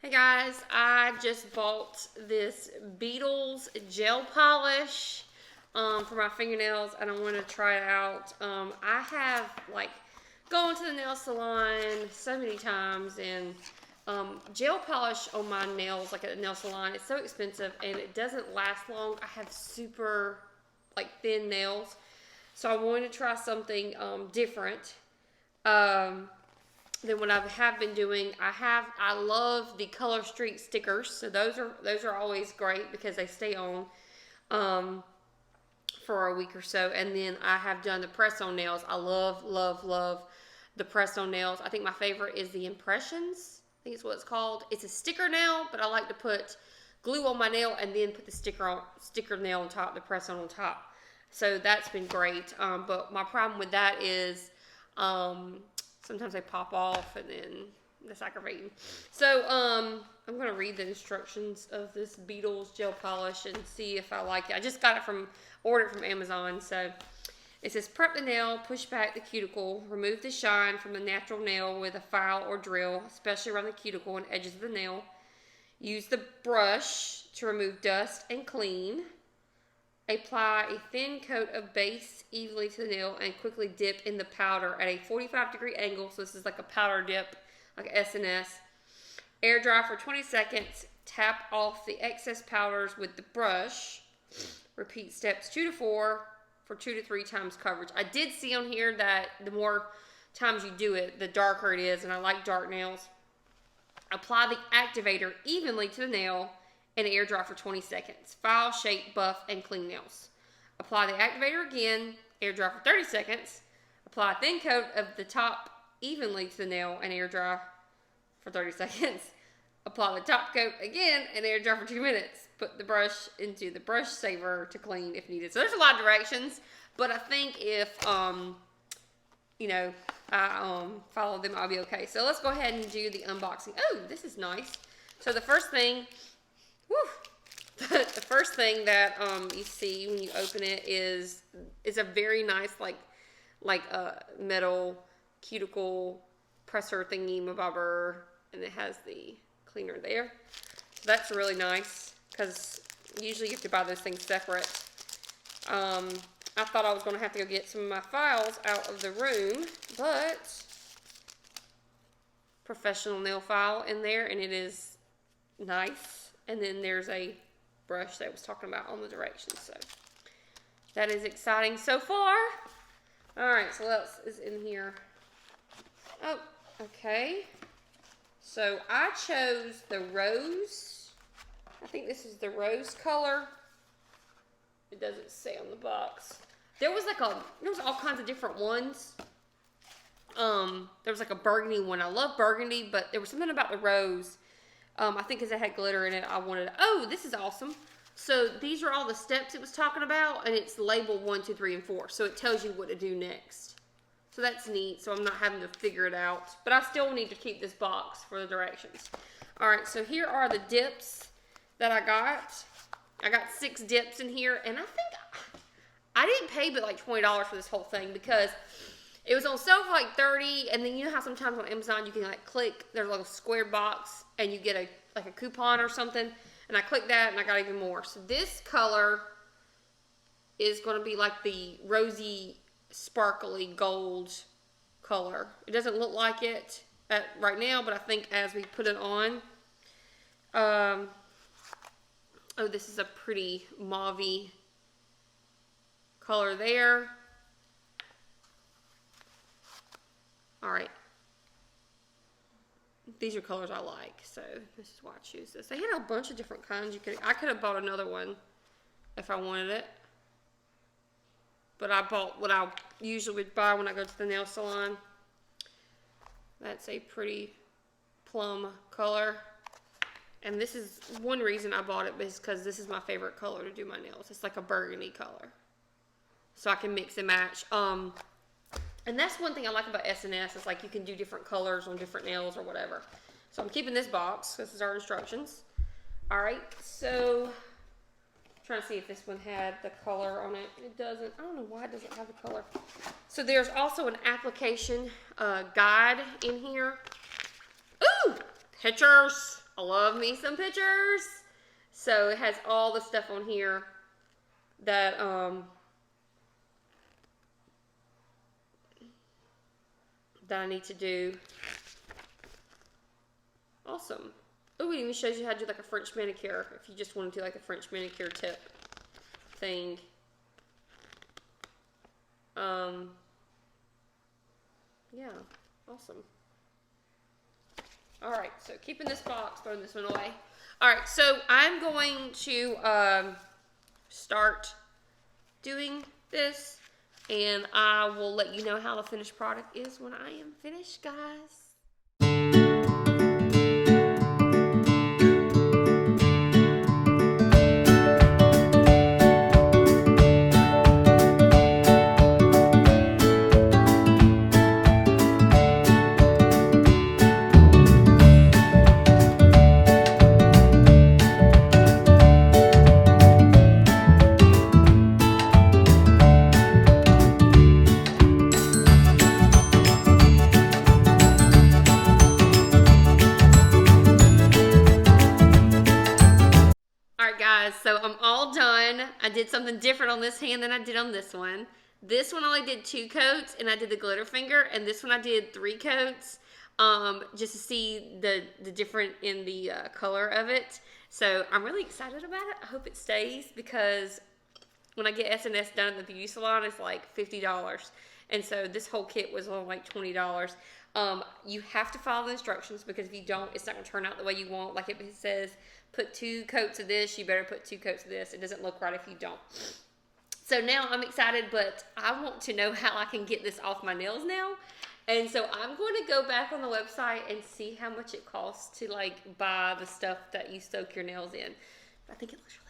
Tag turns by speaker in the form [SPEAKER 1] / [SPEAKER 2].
[SPEAKER 1] Hey guys, I just bought this Beetles gel polish for my fingernails and I want to try it out. I have gone to the nail salon so many times and gel polish on my nails at the nail salon is so expensive and it doesn't last long. I have super thin nails, so I wanted to try something different. Than what I have been doing. I love the color streak stickers, so those are always great because they stay on for a week or so. And then I have done the press on nails. I love the press on nails. I think my favorite is the Impressions. I think it's what it's called. It's a sticker nail, but I like to put glue on my nail and then put the sticker nail on top, the press on top. So that's been great. But my problem with that is sometimes they pop off and then that's aggravating. So I'm going to read the instructions of this Beetles gel polish and see if I like it. I just got it ordered from Amazon. So it says prep the nail, push back the cuticle, remove the shine from the natural nail with a file or drill, especially around the cuticle and edges of the nail. Use the brush to remove dust and clean. Apply a thin coat of base evenly to the nail and quickly dip in the powder at a 45-degree angle. So this is like a powder dip, like S&S. Air dry for 20 seconds. Tap off the excess powders with the brush. Repeat steps 2 to 4 for 2 to 3 times coverage. I did see on here that the more times you do it, the darker it is, and I like dark nails. Apply the activator evenly to the nail and air dry for 20 seconds. File, shape, buff, and clean nails. Apply the activator again, air dry for 30 seconds. Apply a thin coat of the top evenly to the nail and air dry for 30 seconds. Apply the top coat again and air dry for 2 minutes. Put the brush into the brush saver to clean if needed. So there's a lot of directions, but I think if I follow them, I'll be okay. So let's go ahead and do the unboxing. Oh, this is nice. So the first thing the first thing that you see when you open it is a very nice metal cuticle presser thingy mabobber, and it has the cleaner there. So that's really nice because usually you have to buy those things separate. I thought I was going to have to go get some of my files out of the room, but professional nail file in there, and it is nice. And then there's a brush that I was talking about on the directions. So that is exciting so far. All right, so what else is in here? Oh, okay. So I chose the rose. I think this is the rose color. It doesn't say on the box. There was all kinds of different ones. There was a burgundy one. I love burgundy, but there was something about the rose. I think because it had glitter in it, I wanted to, oh, this is awesome. So these are all the steps it was talking about, and it's labeled 1, 2, 3, and 4. So it tells you what to do next. So that's neat, so I'm not having to figure it out. But I still need to keep this box for the directions. All right, so here are the dips that I got. I got 6 dips in here, and I think I didn't pay but $20 for this whole thing because it was on sale for $30, and then you know how sometimes on Amazon you can click, there's a little square box, and you get a coupon or something, and I clicked that, and I got even more. So this color is going to be the rosy, sparkly gold color. It doesn't look like it right now, but I think as we put it on, oh, this is a pretty mauve-y color there. All right. These are colors I like, so this is why I choose this. They had a bunch of different kinds. I could have bought another one if I wanted it. But I bought what I usually would buy when I go to the nail salon. That's a pretty plum color. And this is one reason I bought it is because this is my favorite color to do my nails. It's like a burgundy color. So I can mix and match. And that's one thing I like about S&S is you can do different colors on different nails or whatever. So I'm keeping this box. This is our instructions. All right, so I'm trying to see if this one had the color on it. It doesn't. I don't know why it doesn't have the color. So there's also an application guide in here. Ooh, pictures. I love me some pictures. So it has all the stuff on here that that I need to do. Awesome. Oh, it even shows you how to do like a French manicure if you just want to do like a French manicure tip thing. Yeah, awesome. Alright, so keeping this box, throwing this one away. Alright, so I'm going to start doing this, and I will let you know how the finished product is when I am finished, guys. So I'm all done. I did something different on this hand than I did on this one. This one only did 2 coats, and I did the glitter finger, and this one I did 3 coats, just to see the difference in the color of it. So I'm really excited about it. I hope it stays, because when I get S&S done at the beauty salon, it's like $50. And so this whole kit was only like $20. You have to follow the instructions, because if you don't, it's not going to turn out the way you want. Like if it says, put 2 coats of this, you better put 2 coats of this. It doesn't look right if you don't. So now I'm excited, but I want to know how I can get this off my nails now. And so I'm going to go back on the website and see how much it costs to like buy the stuff that you soak your nails in. I think it looks really